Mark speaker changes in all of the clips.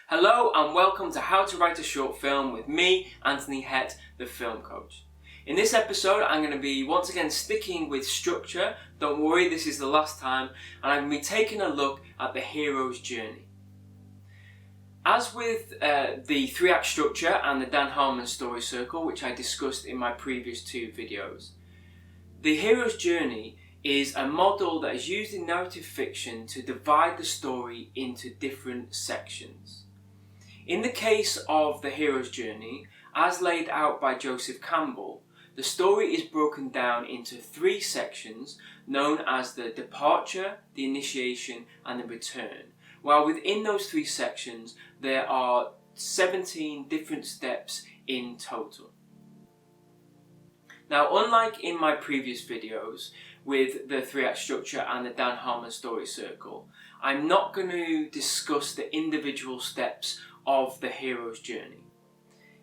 Speaker 1: Hello and welcome to How to Write a Short Film with me, Anthony Hett, the film coach. In this episode, I'm going to be once again sticking with structure. Don't worry, this is the last time, and I'm going to be taking a look at the hero's journey. As with the 3-act structure and the Dan Harmon story circle, which I discussed in my previous 2 videos, the hero's journey is a model that is used in narrative fiction to divide the story into different sections. In the case of the hero's journey, as laid out by Joseph Campbell, the story is broken down into 3 sections known as the departure, the initiation and the return, while within those 3 sections there are 17 different steps in total. Now, unlike in my previous videos with the 3-act structure and the Dan Harmon story circle, I'm not going to discuss the individual steps of the hero's journey.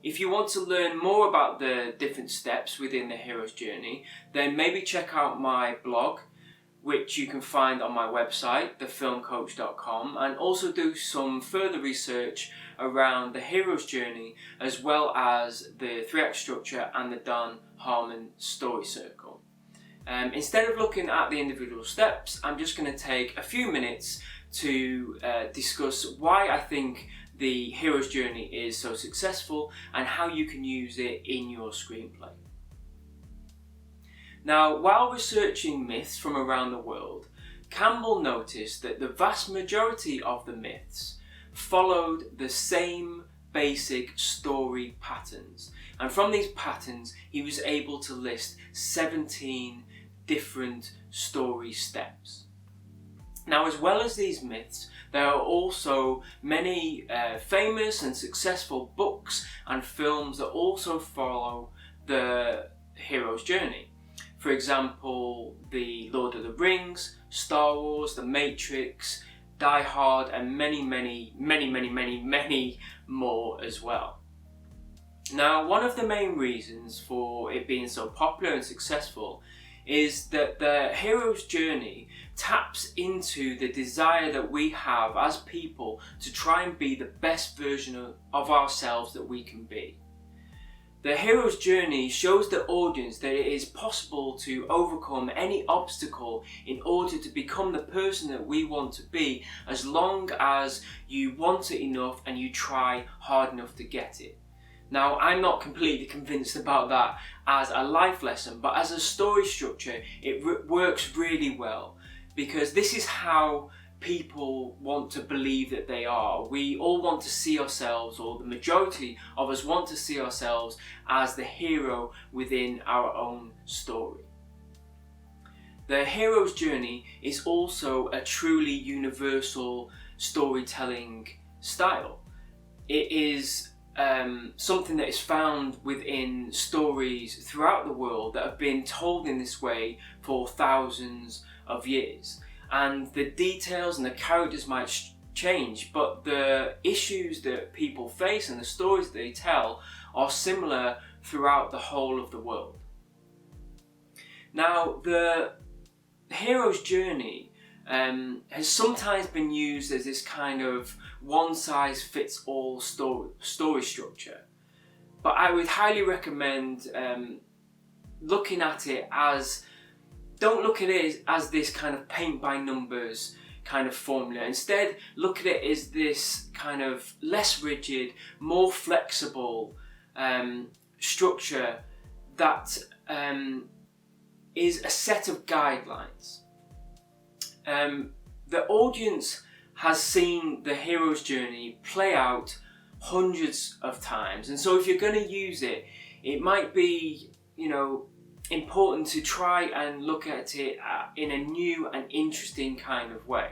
Speaker 1: If you want to learn more about the different steps within the hero's journey, then maybe check out my blog, which you can find on my website, thefilmcoach.com, and also do some further research around the hero's journey as well as the 3-act structure and the Dan Harmon story circle. Instead of looking at the individual steps, I'm just going to take a few minutes to discuss why I think the hero's journey is so successful and how you can use it in your screenplay. Now, while researching myths from around the world, Campbell noticed that the vast majority of the myths followed the same basic story patterns. And from these patterns, he was able to list 17 different story steps. Now, as well as these myths, there are also many famous and successful books and films that also follow the hero's journey. For example, The Lord of the Rings, Star Wars, The Matrix, Die Hard, and many more as well. Now, one of the main reasons for it being so popular and successful is that the hero's journey taps into the desire that we have as people to try and be the best version of ourselves that we can be. The hero's journey shows the audience that it is possible to overcome any obstacle in order to become the person that we want to be, as long as you want it enough and you try hard enough to get it. Now, I'm not completely convinced about that as a life lesson, but as a story structure, it works really well, because this is how people want to believe that they are. We all want to see ourselves, or the majority of us want to see ourselves as the hero within our own story. The hero's journey is also a truly universal storytelling style. It is something that is found within stories throughout the world that have been told in this way for thousands of years. And the details and the characters might change, but the issues that people face and the stories that they tell are similar throughout the whole of the world. Now, the hero's journey has sometimes been used as this kind of one-size-fits-all story structure. But I would highly recommend looking at it as, don't look at it as this kind of paint-by-numbers kind of formula. Instead, look at it as this kind of less rigid, more flexible structure that is a set of guidelines. The audience has seen the hero's journey play out hundreds of times, and so if you're going to use it, it might be, important to try and look at it in a new and interesting kind of way.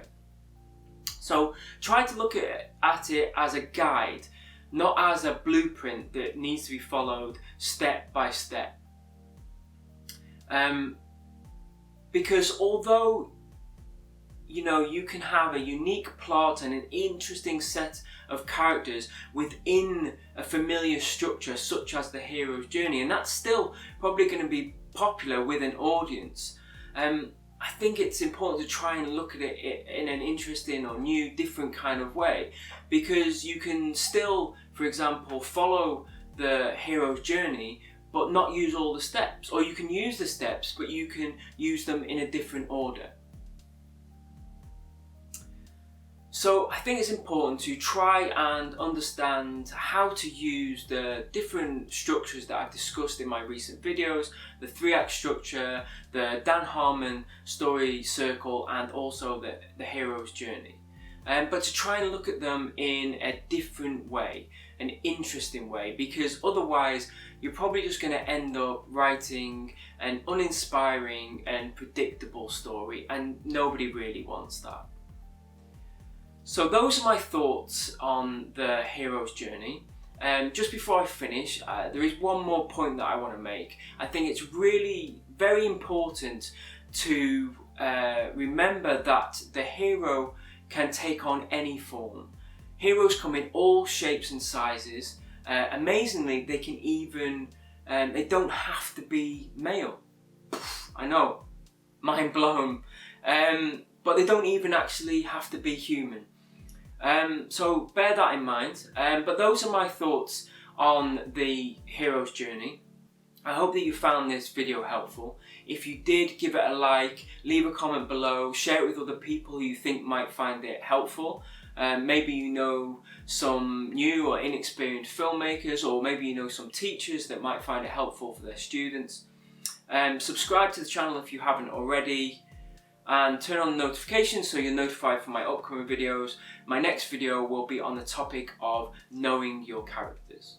Speaker 1: So try to look at it as a guide, not as a blueprint that needs to be followed step by step. Because although you can have a unique plot and an interesting set of characters within a familiar structure such as the hero's journey, and that's still probably going to be popular with an audience. I think it's important to try and look at it in an interesting or new, different kind of way, because you can still, for example, follow the hero's journey but not use all the steps, or you can use the steps but you can use them in a different order. So I think it's important to try and understand how to use the different structures that I've discussed in my recent videos, the 3-act structure, the Dan Harmon story circle, and also the hero's journey. But to try and look at them in a different way, an interesting way, because otherwise you're probably just going to end up writing an uninspiring and predictable story, and nobody really wants that. So those are my thoughts on the hero's journey. Just before I finish, there is one more point that I want to make. I think it's really very important to remember that the hero can take on any form. Heroes come in all shapes and sizes. Amazingly, they can even, they don't have to be male. I know, mind blown. But they don't even actually have to be human. So bear that in mind. But those are my thoughts on the hero's journey. I hope that you found this video helpful. If you did, give it a like, leave a comment below, share it with other people who you think might find it helpful. Maybe you know some new or inexperienced filmmakers, or maybe you know some teachers that might find it helpful for their students. Subscribe to the channel if you haven't already, and turn on notifications so you're notified for my upcoming videos. My next video will be on the topic of knowing your characters.